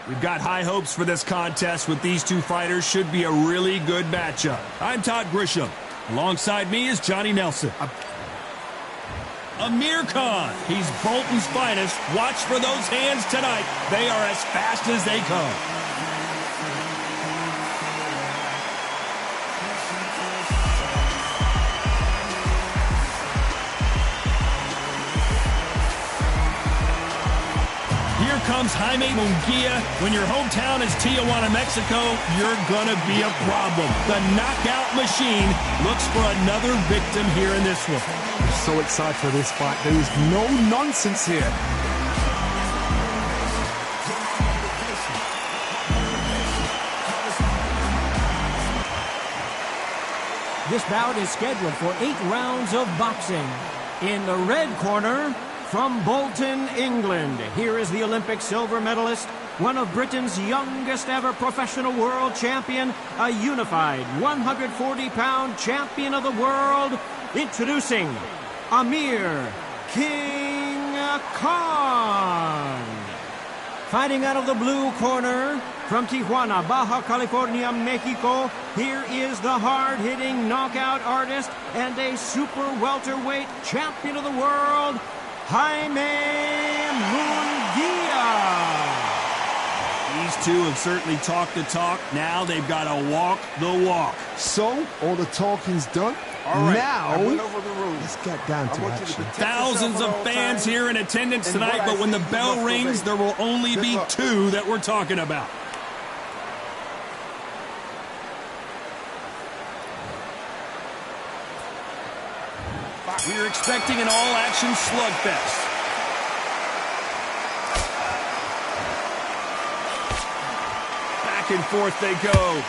We've got high hopes for this contest with these two fighters. Should be a really good matchup. I'm Todd Grisham. Alongside me is Johnny Nelson. Amir Khan. He's Bolton's finest. Watch for those hands tonight. They are as fast as they come. Here comes Jaime Munguia. When your hometown is Tijuana, Mexico, you're gonna be a problem. The knockout machine looks for another victim here in this one. I'm so excited for this fight. There is no nonsense here. This bout is scheduled for 8 rounds of boxing. In the red corner, from Bolton, England, here is the Olympic silver medalist, one of Britain's youngest ever professional world champion, a unified 140-pound champion of the world, introducing Amir King Khan. Fighting out of the blue corner, from Tijuana, Baja California, Mexico, here is the hard-hitting knockout artist and a super welterweight champion of the world, Jaime Munguia. These two have certainly talked the talk. Now they've got to walk the walk. So, all the talking's done. All right, now, let's get down to action. Thousands of fans here in attendance tonight, but when the bell rings, there will only be 2 that we're talking about. We're expecting an all-action slugfest. Back and forth they go.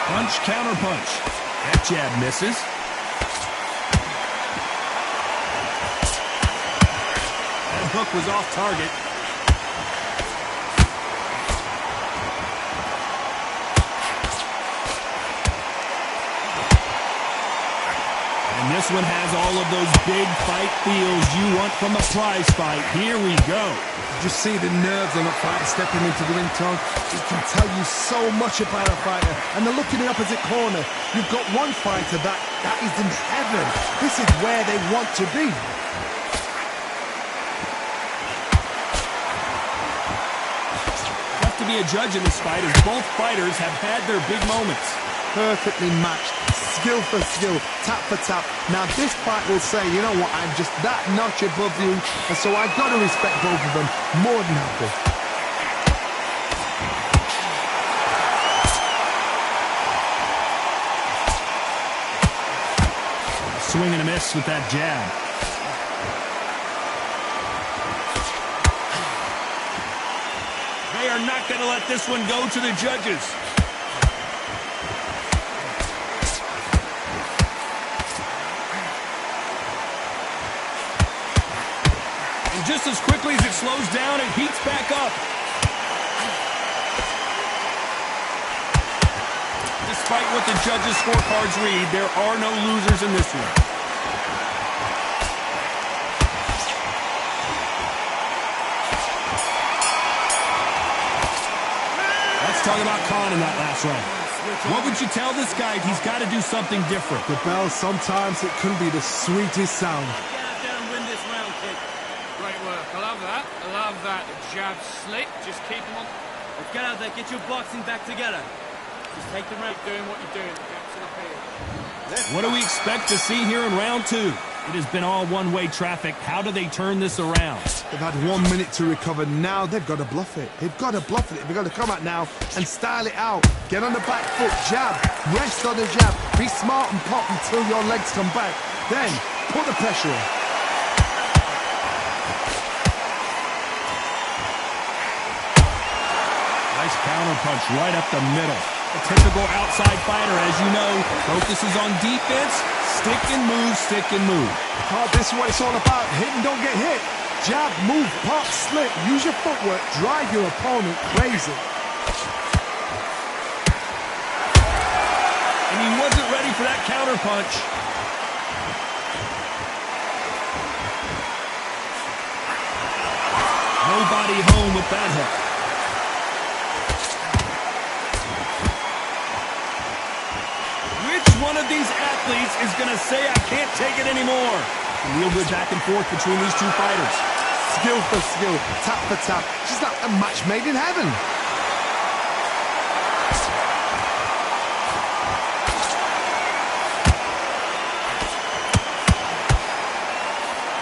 Punch, counter punch. That jab misses. That hook was off target. And this one has all of those big fight feels you want from a prize fight. Here we go. Just see the nerves on a fighter stepping into the ring, Tom. It can tell you so much about a fighter. And the look in the opposite corner. You've got one fighter that is in heaven. This is where they want to be. Tough to be a judge in this fight as both fighters have had their big moments. Perfectly matched. Skill for skill, tap for tap. Now this fight will say, you know what, I'm just that notch above you, and so I've got to respect both of them more than happy. Swing and a miss with that jab. They are not going to let this one go to the judges. Just as quickly as it slows down, it heats back up. Despite what the judges' scorecards read, there are no losers in this one. Let's talk about Khan in that last round. What would you tell this guy? He's got to do something different. The bell, sometimes it can be the sweetest sound. I love that. The jab slick. Just keep him on. Let's get out there. Get your boxing back together. Just take the round. Keep doing what you're doing. Get to the field. What do we expect to see here in round 2? It has been all one-way traffic. How do they turn this around? They've had 1 minute to recover. Now they've got to bluff it. They've got to bluff it. They've got to come out now and style it out. Get on the back foot. Jab. Rest on the jab. Be smart and pop until your legs come back. Then put the pressure on. Nice counter punch right up the middle. A typical outside fighter, as you know, focuses on defense, stick and move. Oh, this is what it's all about. Hit and don't get hit. Jab, move, pop, slip. Use your footwork. Drive your opponent crazy. And he wasn't ready ready for that counter punch. Nobody home with that hook. Which one of these athletes is going to say, I can't take it anymore? Real good back and forth between these two fighters. Skill for skill, tap for tap. Just like a match made in heaven.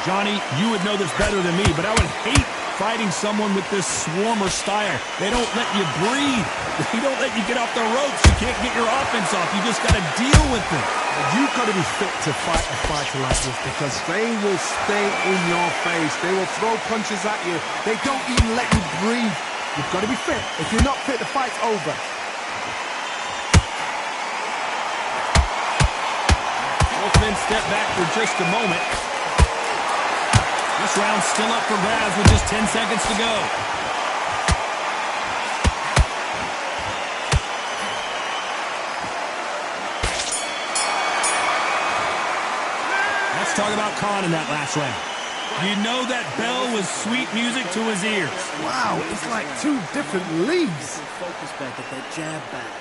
Johnny, you would know this better than me, but I would hate fighting someone with this swarmer style. They don't let you breathe. They don't let you get off the ropes. You can't get your offense off. You just got to deal with it. You've got to be fit to fight a fighter like this because they will stay in your face. They will throw punches at you. They don't even let you breathe. You've got to be fit. If you're not fit, the fight's over. Both men step back for just a moment. This round's still up for grabs with just 10 seconds to go. Let's talk about Khan in that last round. You know that bell was sweet music to his ears. Wow, it's like two different leagues. Focus back at that jab back.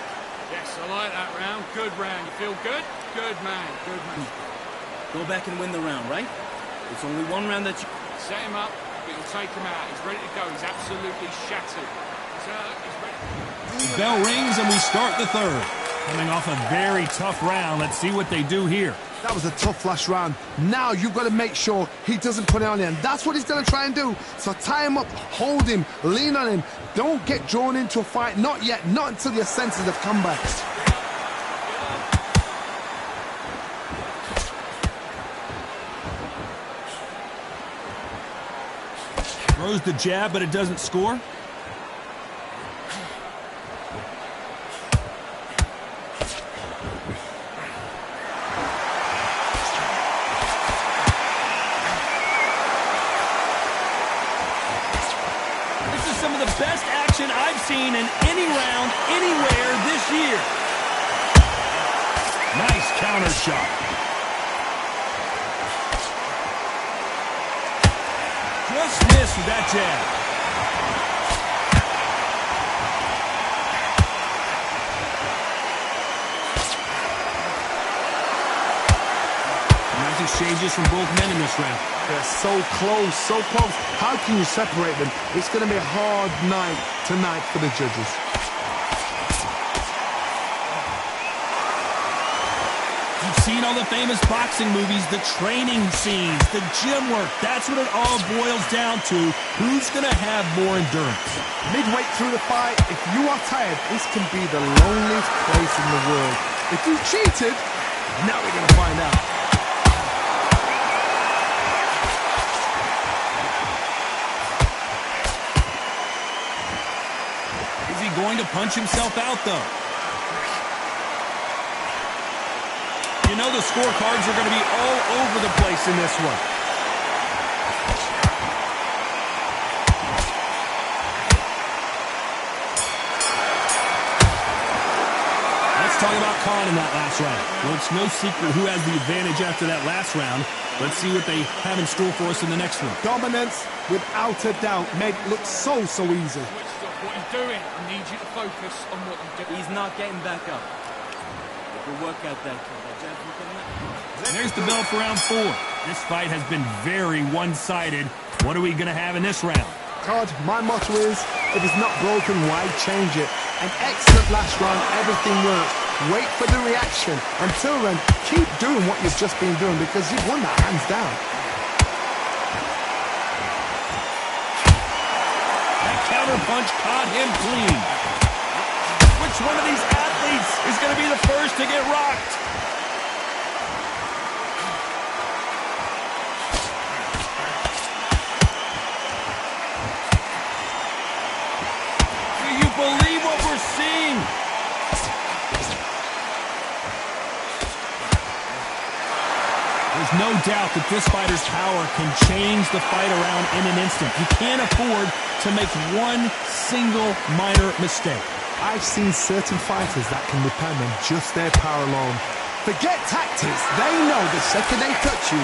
Yes, I like that round. Good round. You feel good? Good man. Good man. Go back and win the round, right? It's only one round that you... Set him up, but you'll take him out. He's ready to go. He's absolutely shattered. He's ready. The bell rings and we start the third. Coming off a very tough round. Let's see what they do here. That was a tough last round. Now you've got to make sure he doesn't put it on him. That's what he's going to try and do. So tie him up, hold him, lean on him. Don't get drawn into a fight. Not yet. Not until your senses have come back. Throws the jab, but it doesn't score. This is some of the best action I've seen in any round, anywhere this year. Nice counter shot. Just missed with that jab. Nice exchanges from both men in this round. They're so close, so close. How can you separate them? It's going to be a hard night tonight for the judges. You've seen all the famous boxing movies, the training scenes, the gym work. That's what it all boils down to. Who's going to have more endurance? Midway through the fight, if you are tired, this can be the loneliest place in the world. If you cheated, now we're going to find out. Is he going to punch himself out, though? You know the scorecards are going to be all over the place in this one. Let's talk about Khan in that last round. Well, it's no secret who has the advantage after that last round. Let's see what they have in store for us in the next one. Dominance, without a doubt, made it look so easy. Stop what you're doing. I need you to focus on what you're doing. He's not getting back up. We'll work out that jab. There's the bell for round 4. This fight has been very one-sided. What are we going to have in this round? Todd, my motto is, if it's not broken, why change it? An excellent last round, everything works. Wait for the reaction. Until then, keep doing what you've just been doing because you've won that hands down. That counter punch caught him clean. Which one of these athletes is going to be the first to get rocked? Do you believe what we're seeing? There's no doubt that this fighter's power can change the fight around in an instant. You can't afford to make one single minor mistake. I've seen certain fighters that can depend on just their power alone. Forget tactics. They know the second they touch you,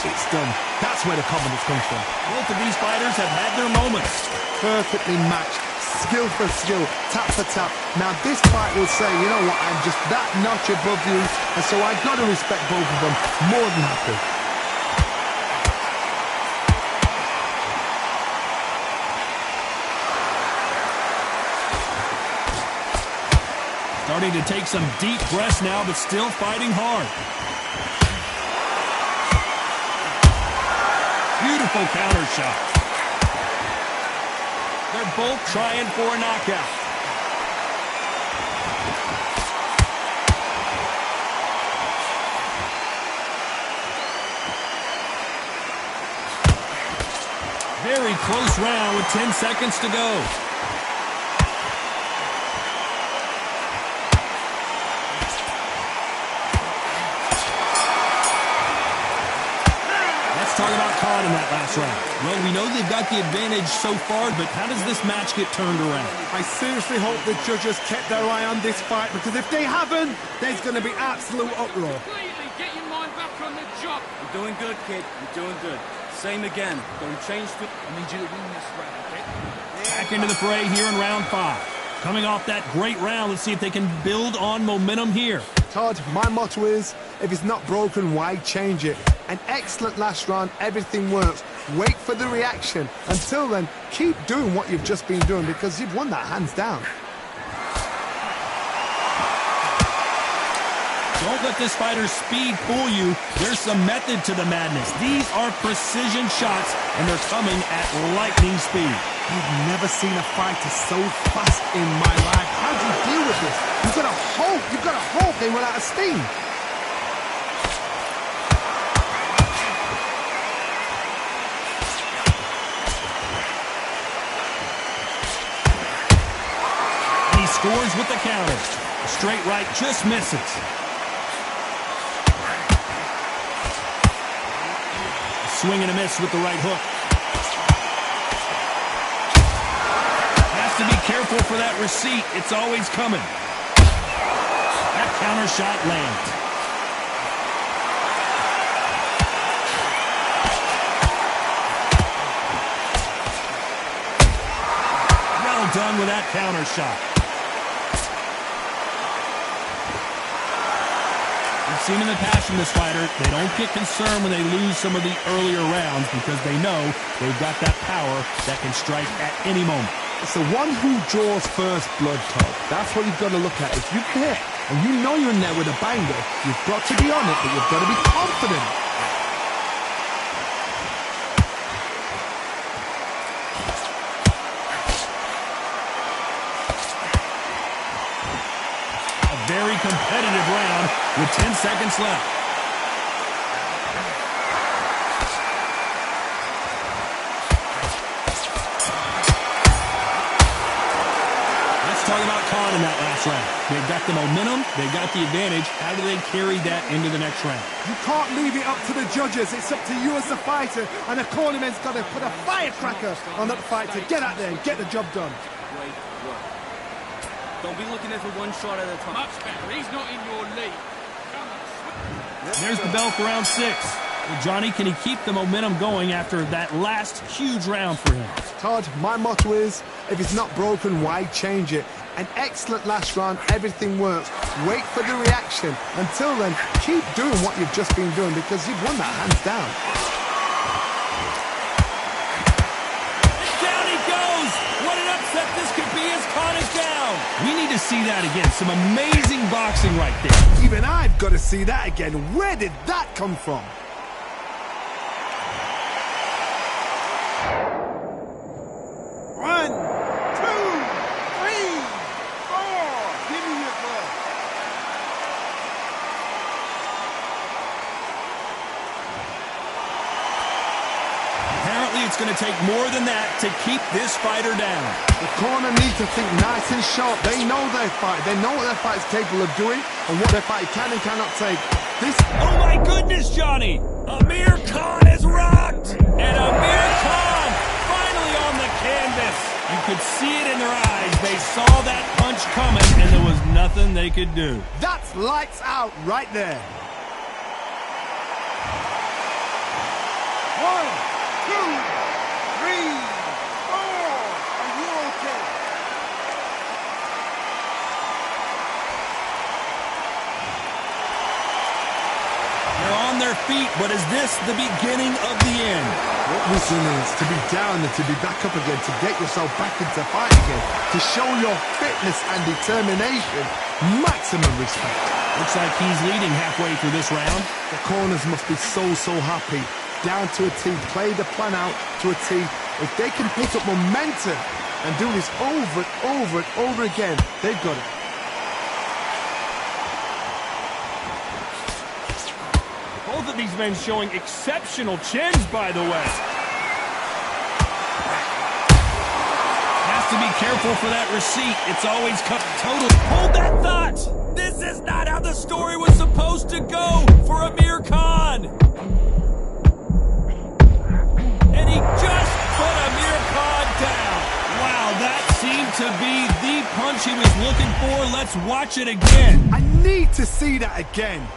it's done. That's where the confidence comes from. Both of these fighters have had their moments. Perfectly matched. Skill for skill, tap for tap. Now this fight will say, you know what, I'm just that notch above you, and so I've got to respect both of them. More than happy. Starting to take some deep breaths now, but still fighting hard. Beautiful counter shot. They're both trying for a knockout. Very close round with 10 seconds to go. Talk about caught in that last round. Well, we know they've got the advantage so far, but how does this match get turned around? I seriously hope the judges kept their eye on this fight, because if they haven't, there's going to be absolute uproar. Completely get your mind back on the job. You're doing good, kid. You're doing good. Same again. Don't change the... I need you to win this round, okay? Back into the fray here in round 5. Coming off that great round, let's see if they can build on momentum here. Todd, my motto is, if it's not broken, why change it? An excellent last round, everything works. Wait for the reaction. Until then, keep doing what you've just been doing, because you've won that hands down. Don't let this fighter's speed fool you. There's some method to the madness. These are precision shots, and they're coming at lightning speed. I've never seen a fighter so fast in my life. How do you deal with this? You've got to hope they run out of steam. He scores with the counter. A straight right just misses. A swing and a miss with the right hook. Has to be careful for that receipt. It's always coming. That counter shot lands. Well done with that counter shot. We've seen in the past from this fighter, they don't get concerned when they lose some of the earlier rounds, because they know they've got that power that can strike at any moment. It's the one who draws first blood, Todd. That's what you've got to look at. If you hit and you know you're in there with a banger, you've got to be on it, but you've got to be confident. A very competitive round with 10 seconds left. Talk about Khan in that last round. They've got the momentum, they've got the advantage. How do they carry that into the next round? You can't leave it up to the judges. It's up to you as the fighter, and the cornerman's got to put a firecracker on that fight to get out there and get the job done. Great work. Don't be looking at it one shot at a time. Much better. He's not in your league. Come on. There's the bell for round 6. Well, Johnny, can he keep the momentum going after that last huge round for him? Todd, my motto is, if it's not broken, why change it? An excellent last round, everything works. Wait for the reaction. Until then, keep doing what you've just been doing, because you've won that hands down. Down he goes! What an upset this could be as Khan is down! We need to see that again. Some amazing boxing right there. Even I've got to see that again. Where did that come from? One, two, three, four. Give me your blood. Apparently it's going to take more than that to keep this fighter down. The corner needs to think nice and sharp. They know their fight. They know what their fight is capable of doing and what their fight can and cannot take. This... Oh my goodness, Johnny! Amir Khan has rocked! And Amir Khan finally on the canvas! You could see it in their eyes. They saw that punch coming, and there was nothing they could do. That's That's lights out right there. 1, 2, 3, 4. Are you okay? They're on their feet, but is this the beginning of the end? What resilience to be down and to be back up again, to get yourself back into fight again, to show your fitness and determination. Maximum respect. Looks like he's leading halfway through this round. The corners must be so happy. Down to a T, play the plan out to a T. If they can pick up momentum and do this over and over and over again, they've got it. Both of these men showing exceptional chins, by the way. Has to be careful for that receipt. It's always cut total. Hold that thought! This is not how the story was supposed to go for Amir Khan. And he just put Amir Khan down. Wow, that seemed to be the punch he was looking for. Let's watch it again. I need to see that again.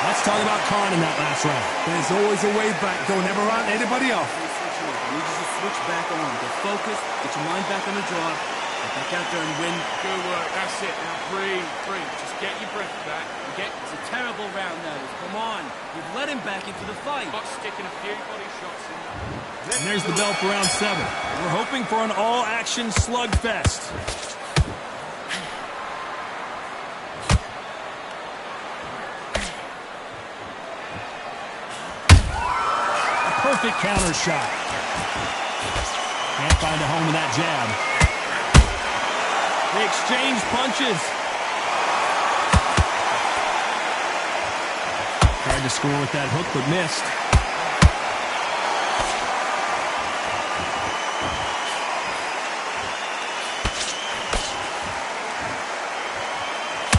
Let's talk about Khan in that last round. There's always a way back. Don't ever run anybody off. You need to switch back on. Get focused. Get your mind back on the draw. Get back out there and win. Good work. That's it. Now breathe. Just get your breath back. It's a terrible round, that is. Come on. You've let him back into the fight. Got sticking a few body shots in there. And there's the bell for round 7. We're hoping for an all-action slugfest. Perfect counter shot. Can't find a home with that jab. They exchange punches. Tried to score with that hook, but missed.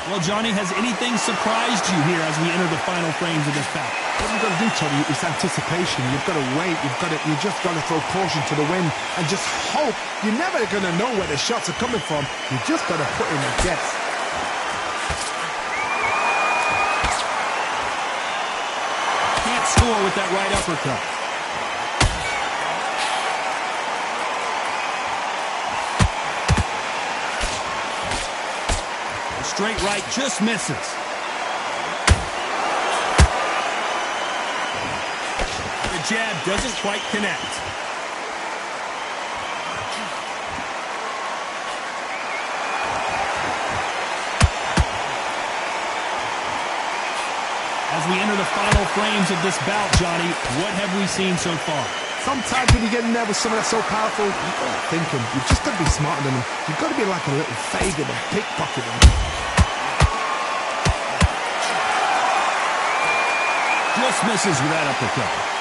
Well, Johnny, has anything surprised you here as we enter the final frames of this bout? What you've got to do, Tony, is anticipation. You've got to wait. You just got to throw caution to the wind and just hope. You're never going to know where the shots are coming from. You just got to put in a guess. Can't score with that right uppercut. The straight right just misses. Jab doesn't quite connect. As we enter the final frames of this bout, Johnny, what have we seen so far? Sometimes when you get in there with someone that's so powerful, you've got to think him. You've just got to be smarter than him. You've got to be like a little Fagin and pickpocket him. Just misses with that uppercut.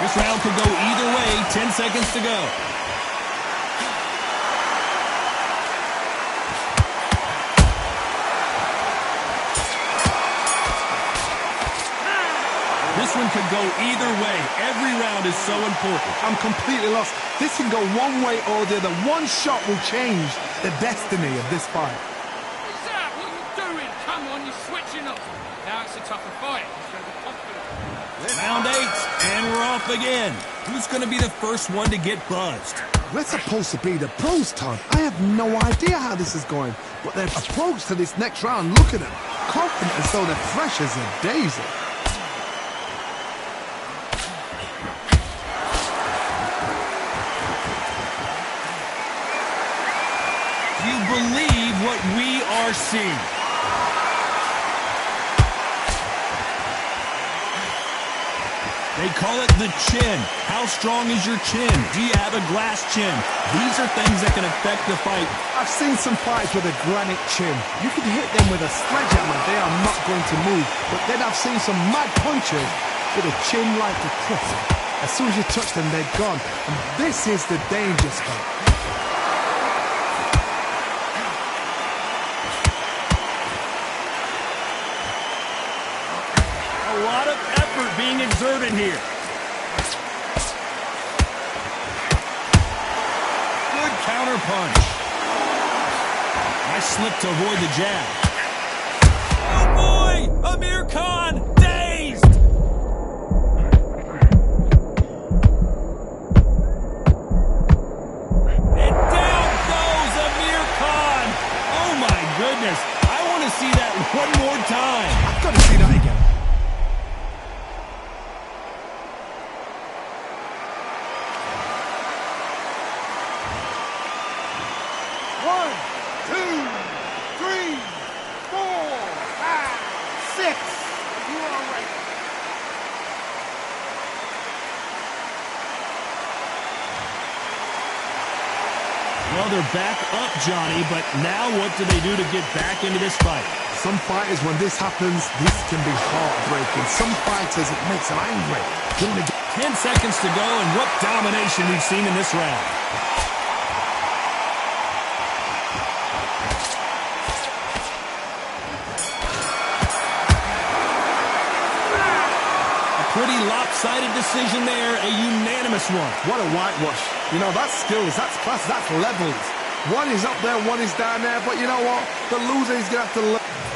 This round could go either way. 10 seconds to go. This one could go either way. Every round is so important. I'm completely lost. This can go one way or the other. One shot will change the destiny of this fight. What's that? What are you doing? Come on, you're switching up. Now it's a tougher fight. He's going to be confident. Round 8, and we're off again. Who's going to be the first one to get buzzed? We're supposed to be the pros, Todd. I have no idea how this is going, but their approach to this next round, look at them. Confident as though they're fresh as a daisy. Do you believe what we are seeing? They call it the chin. How How strong is your chin? Do you have a glass chin? These are things that can affect the fight. I've seen some fights with a granite chin. You can hit them with a sledgehammer, they are not going to move. But then I've seen some mad punchers with a chin like a crisp. As soon as you touch them, they're gone. And this is the danger spot. A lot of effort being exerted here. Good counter punch. Nice slip to avoid the jab. Oh boy! Amir Khan dazed! And down goes Amir Khan! Oh my goodness! I want to see that one more time. I've got to see that again. One, two, three, four, five, six. You are right. Well, they're back up, Johnny, but now what do they do to get back into this fight? Some fighters, when this happens, this can be heartbreaking. Some fighters, it makes them angry. 10 seconds to go, and what domination we've seen in this round. Pretty lopsided decision there, a unanimous one. What a whitewash. You know, that's skills, that's class, that's levels. One is up there, one is down there, but you know what? The loser is going to have to learn.